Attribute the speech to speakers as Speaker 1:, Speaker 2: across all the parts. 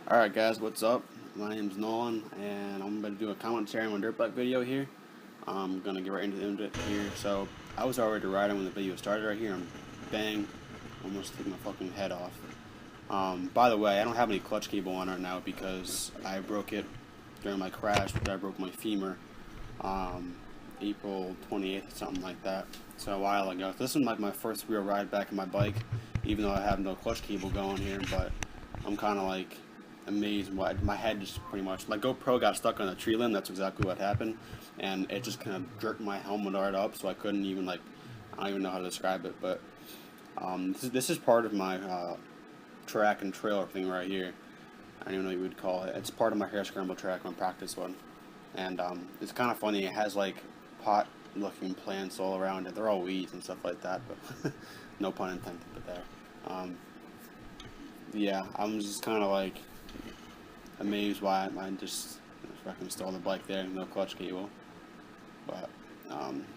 Speaker 1: Alright guys, what's up? My name's Nolan, and I'm going to do a commentary on my dirt bike video here. I'm going to get right into it here. So, I was already riding when the video started right here, and bang, almost took my fucking head off. By the way, I don't have any clutch cable on right now because I broke it during my crash, which I broke my femur, April 28th, something like that. So a while ago. So this is like my first real ride back in my bike, even though I have no clutch cable going here, but I'm kind of like amazed why my head just pretty much, my GoPro got stuck on a tree limb. That's exactly what happened, and it just kind of jerked my helmet right up, so I couldn't even, like, I don't even know how to describe it, but this is part of my track and trailer thing right here. I don't even know what you would call it. It's part of my hair scramble track on practice one, and it's kind of funny. It has like pot looking plants all around it. They're all weeds and stuff like that, but no pun intended there. Yeah, I'm just kind of like amazed why I just fucking stole the bike there, no clutch cable. But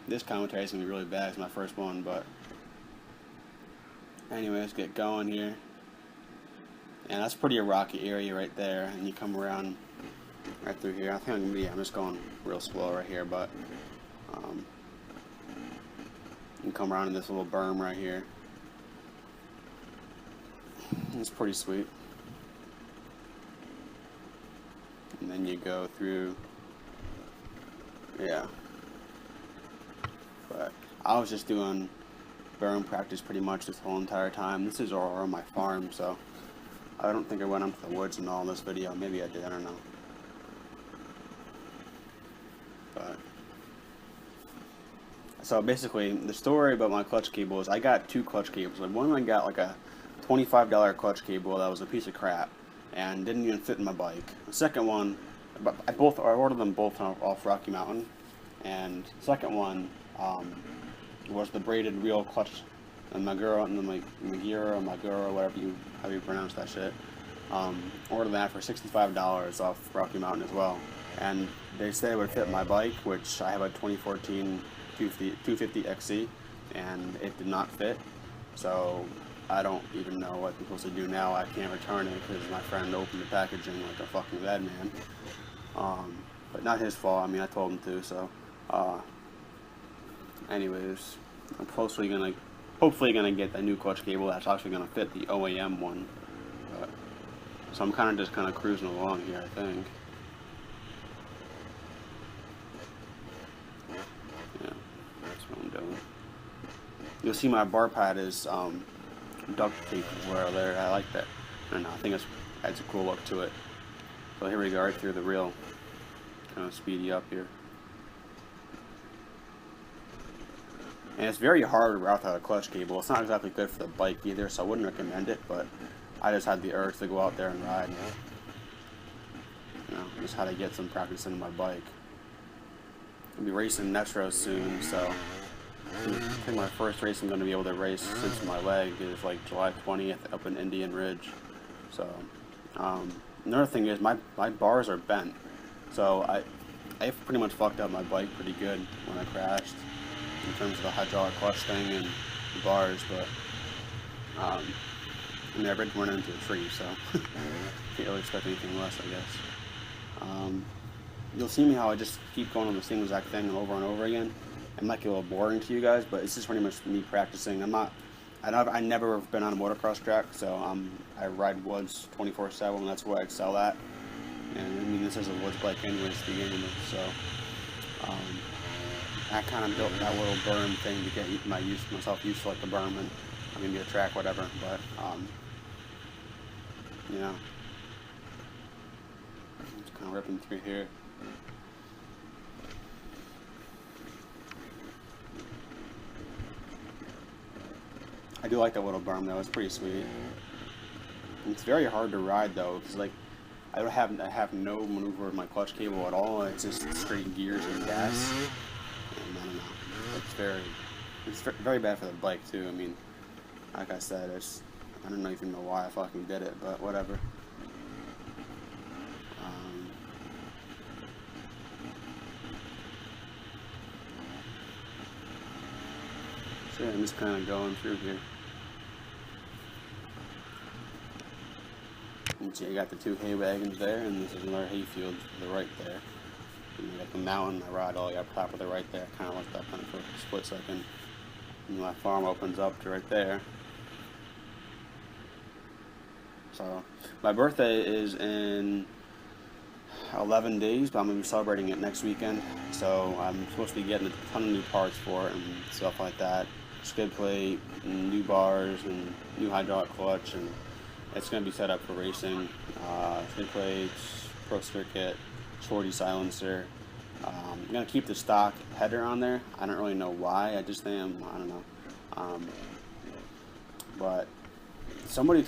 Speaker 1: this commentary is gonna be really bad. It's my first one, but anyway, let's get going here. And that's pretty a rocky area right there, and you come around right through here. I think I'm just going real slow right here, but you come around in this little berm right here. It's pretty sweet. And then you go through, yeah. But I was just doing berm practice pretty much this whole entire time. This is all on my farm, so I don't think I went into the woods in all this video. Maybe I did, I don't know. But so basically, the story about my clutch cable is I got two clutch cables. Like, one I got like a $25 clutch cable that was a piece of crap and didn't even fit in my bike. The second one, I ordered them both off Rocky Mountain, and the second one was the braided reel clutch, and Magura, however you pronounce that shit. Ordered that for $65 off Rocky Mountain as well, and they said it would fit my bike, which I have a 2014 250 XC, and it did not fit. So I don't even know what I'm supposed to do now. I can't return it because my friend opened the packaging like a fucking madman. But not his fault. I mean, I told him to. So, anyways, I'm hopefully gonna get a new clutch cable that's actually gonna fit the OEM one. So I'm kind of cruising along here, I think. Yeah, that's what I'm doing. You'll see my bar pad is duct tape where there. I like that. I don't know. I think it adds a cool look to it. So here we go, right through the reel. Kind of speed you up here. And it's very hard to route without a clutch cable. It's not exactly good for the bike either, so I wouldn't recommend it, but I just had the urge to go out there and ride. You know, just had to get some practice into my bike. I'll be racing Metro soon, so I think my first race I'm going to be able to race since my leg is like July 20th up in Indian Ridge. So, another thing is my bars are bent. So I pretty much fucked up my bike pretty good when I crashed in terms of the hydraulic clutch thing and the bars, but I never run into a tree, so can't really expect anything less, I guess. You'll see me how I just keep going on the same exact thing over and over again. It might get a little boring to you guys, but it's just pretty much me practicing. I never have been on a motocross track, so I ride woods 24/7, and that's what I excel at. And I mean, this is a woods bike anyways to begin with, so I kind of built that little berm thing to get myself used to like the berm and maybe a track, whatever. But yeah, just kind of ripping through here. I do like that little berm though. It's pretty sweet. It's very hard to ride though, because like I have no maneuver with my clutch cable at all. It's just straight gears and gas. And I don't know. It's very bad for the bike too. I mean, like I said, I don't even know why I fucking did it, but whatever. So yeah, I'm just kind of going through here. So you got the 2 hay wagons there, and this is another hay field to the right there. And you got the mountain I ride all the way up top of the right there. Kind of like that kind of for a split second. And my farm opens up to right there. So my birthday is in 11 days, but I'm going to be celebrating it next weekend. So I'm supposed to be getting a ton of new parts for it and stuff like that. Skid plate, and new bars, and new hydraulic clutch, and it's going to be set up for racing. Skid plates, pro circuit, shorty silencer. I'm going to keep the stock header on there. I don't really know why. I just am. I don't know. But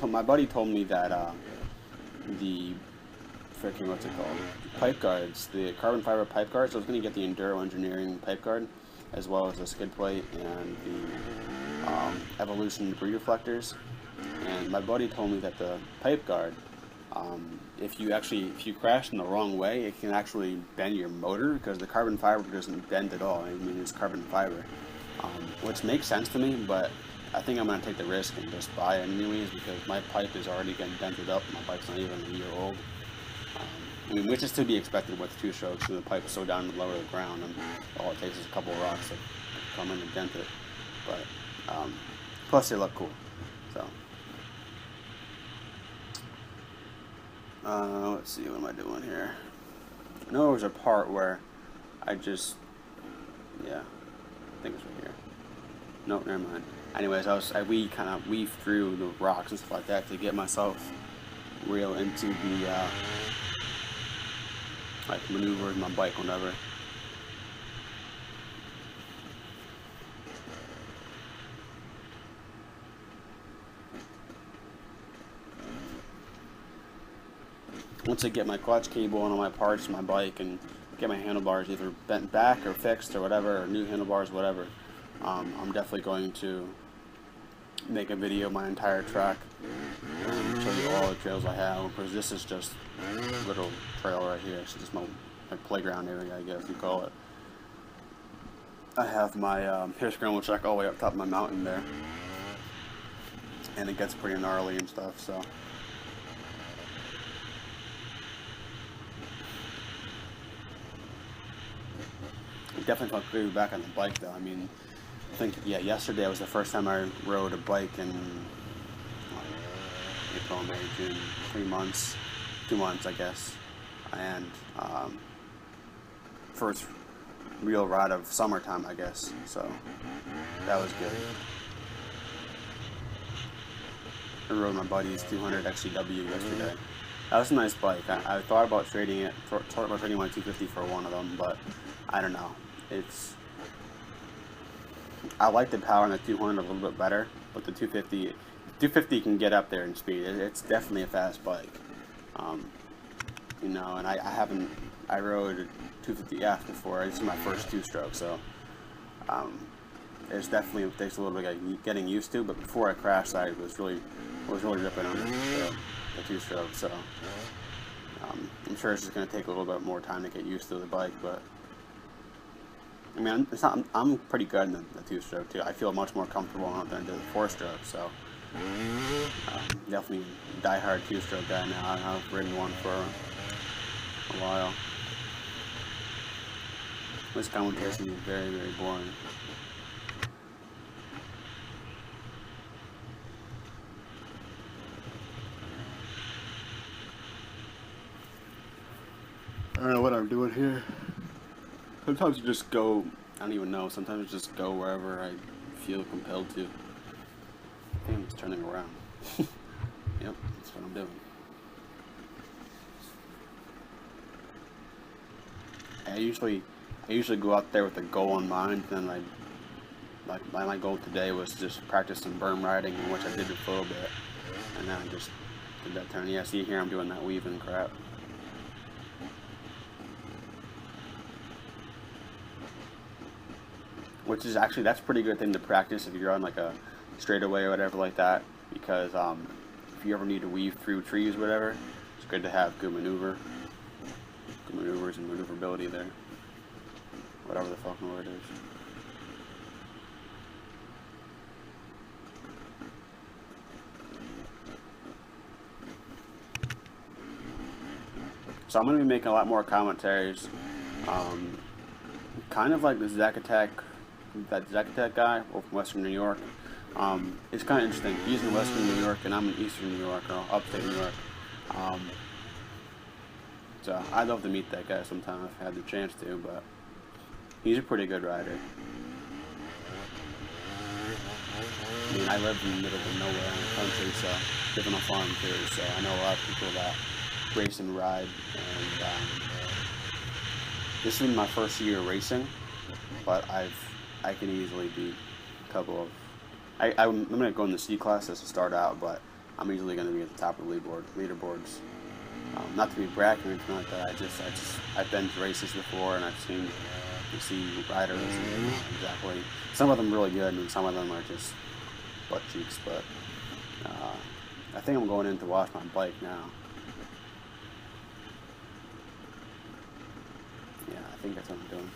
Speaker 1: my buddy told me that the freaking, what's it called? Pipe guards, the carbon fiber pipe guards. I was going to get the Enduro Engineering pipe guard, as well as the skid plate and the Evolution debris reflectors. And my buddy told me that the pipe guard, if you crash in the wrong way, it can actually bend your motor, because the carbon fiber doesn't bend at all. I mean, it's carbon fiber, which makes sense to me, but I think I'm going to take the risk and just buy it anyways, because my pipe is already getting dented up. My bike's not even a year old. I mean, which is to be expected with 2 strokes, so the pipe is so down lower to the ground, and all it takes is a couple of rocks to come in and dent it. But plus they look cool. So let's see, what am I doing here? I know there was a part where I just, yeah, I think it's right here. Nope, never mind. Anyways, I kind of weaved through the rocks and stuff like that to get myself real into the like maneuvering my bike whenever. Once I get my clutch cable and all my parts in my bike and get my handlebars either bent back or fixed or whatever, or new handlebars, whatever, I'm definitely going to make a video of my entire track and show you all the trails I have, because this is just a little trail right here. It's just my playground area, I guess you call it. I have my hair scramble track all the way up top of my mountain there, and it gets pretty gnarly and stuff, so it definitely felt good to be back on the bike though. I mean, I think, yeah, yesterday was the first time I rode a bike in April, May, June, 3 months, 2 months, I guess. And first real ride of summertime, I guess. So that was good. I rode my buddy's 200 XCW yesterday. That was a nice bike. I thought about trading my 250 for one of them, but I don't know. I like the power on the 200 a little bit better, but the 250 can get up there in speed. It's definitely a fast bike. You know, and I rode a 250F before. This is my first 2-stroke, so it takes a little bit of getting used to. But before I crashed, I was really ripping on the 2-stroke. So I'm sure it's just going to take a little bit more time to get used to the bike, but I mean, I'm pretty good in the 2-stroke too. I feel much more comfortable on it than I do the 4-stroke. So definitely a die-hard 2-stroke guy now. I've ridden one for a while. This commentation is very, very boring. I don't know what I'm doing here. Sometimes you just go, I don't even know, sometimes you just go wherever I feel compelled to. I think I'm just turning around. Yep, that's what I'm doing. I usually go out there with a goal in mind, and then my goal today was just practice some berm riding, which I did a little bit, and then I just did that turn. Yeah, see here I'm doing that weave and crap. Which is actually, that's a pretty good thing to practice if you're on like a straightaway or whatever like that, because if you ever need to weave through trees or whatever, it's good to have good maneuvers and maneuverability there, whatever the fucking word is. So I'm going to be making a lot more commentaries. Kind of like the Zack Attack, that Zack Attack guy from Western New York. It's kind of interesting. He's in Western New York and I'm in Eastern New York, or upstate New York. So I'd love to meet that guy sometime if I had the chance to, but he's a pretty good rider. I mean, I live in the middle of nowhere in the country, so I live on a farm too, so I know a lot of people that race and ride, and this is my first year racing, but I can easily beat a couple of, I'm going to go in the C classes to start out, but I'm easily going to be at the top of the leaderboards. Not to be bragging or anything like that, I've been to races before, and I've seen riders, and exactly, some of them really good, and some of them are just butt cheeks, but I think I'm going in to wash my bike now. Yeah, I think that's what I'm doing.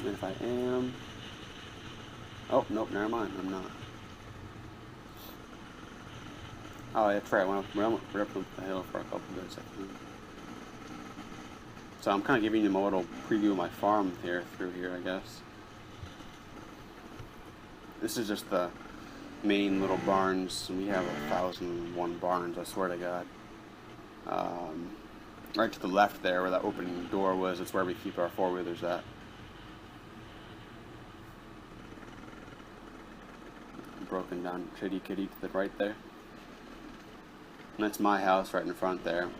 Speaker 1: And if I am... Oh, nope, never mind, I'm not. Oh, that's right, we're up the hill for a couple of days, I think. So I'm kind of giving you a little preview of my farm here, through here, I guess. This is just the main little barns. We have 1,001 barns, I swear to God. Right to the left there, where that open door was, it's where we keep our four-wheelers at. Broken down kitty to the right there. And that's my house right in front there.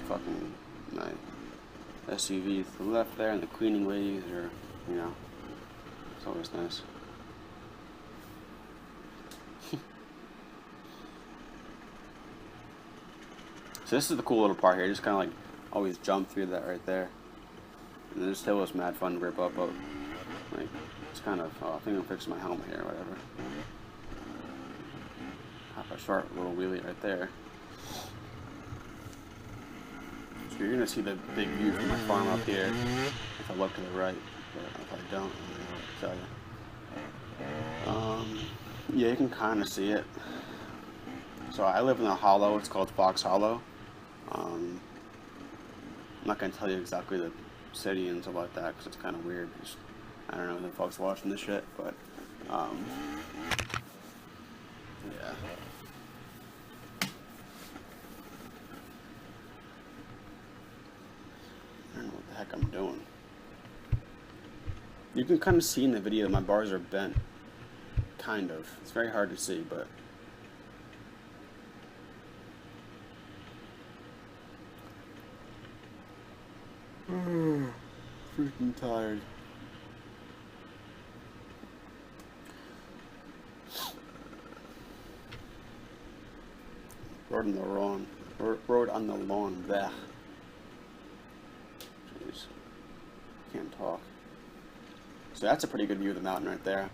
Speaker 1: Fucking my SUV to the left there, and the cleaning ladies are, you know, it's always nice. So this is the cool little part here. Just kind of like always jump through that right there. And this hill is mad fun to rip up. Like, it's kind of, I think I'm fixing my helmet here or whatever. Hop a short little wheelie right there. So you're going to see the big view from my farm up here if I look to the right, but if I don't, I don't know what to tell you. Yeah, you can kind of see it. So I live in a hollow, it's called Fox Hollow. I'm not going to tell you exactly the city and stuff like that because it's kind of weird. I don't know the folks watching this shit, but yeah. I don't know what the heck I'm doing. You can kind of see in the video that my bars are bent. Kind of. It's very hard to see, but freaking tired. Road on the lawn there. Jeez. Can't talk. So that's a pretty good view of the mountain right there.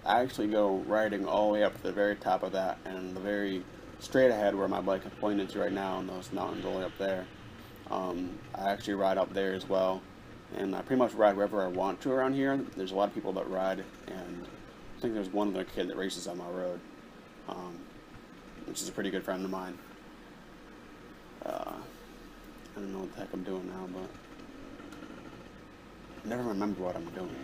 Speaker 1: I actually go riding all the way up to the very top of that, and the very straight ahead where my bike is pointed to right now, and those mountains all the way up there. I actually ride up there as well, and I pretty much ride wherever I want to around here. There's a lot of people that ride, and I think there's one other kid that races on my road, which is a pretty good friend of mine. I don't know what the heck I'm doing now, but I never remember what I'm doing.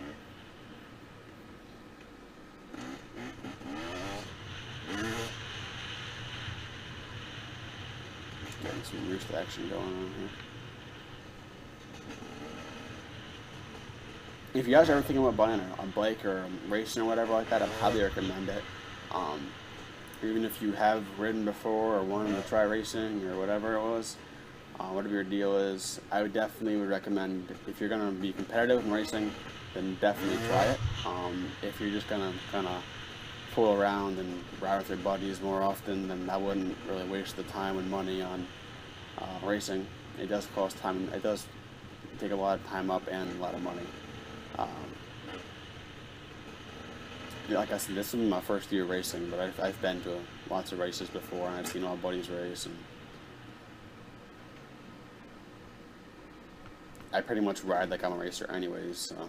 Speaker 1: Getting some roost action going on here. If you guys are ever thinking about buying a bike or racing or whatever like that, I highly recommend it. Even if you have ridden before or wanted to try racing or whatever it was, whatever your deal is, I would definitely recommend, if you're going to be competitive in racing, then definitely try it. If you're just going to kind of fool around and ride with your buddies more often, then I wouldn't really waste the time and money on racing. It does cost time. It does take a lot of time up and a lot of money. Like I said, this is my first year racing, but I've been to lots of races before, and I've seen all buddies race, and I pretty much ride like I'm a racer anyways, so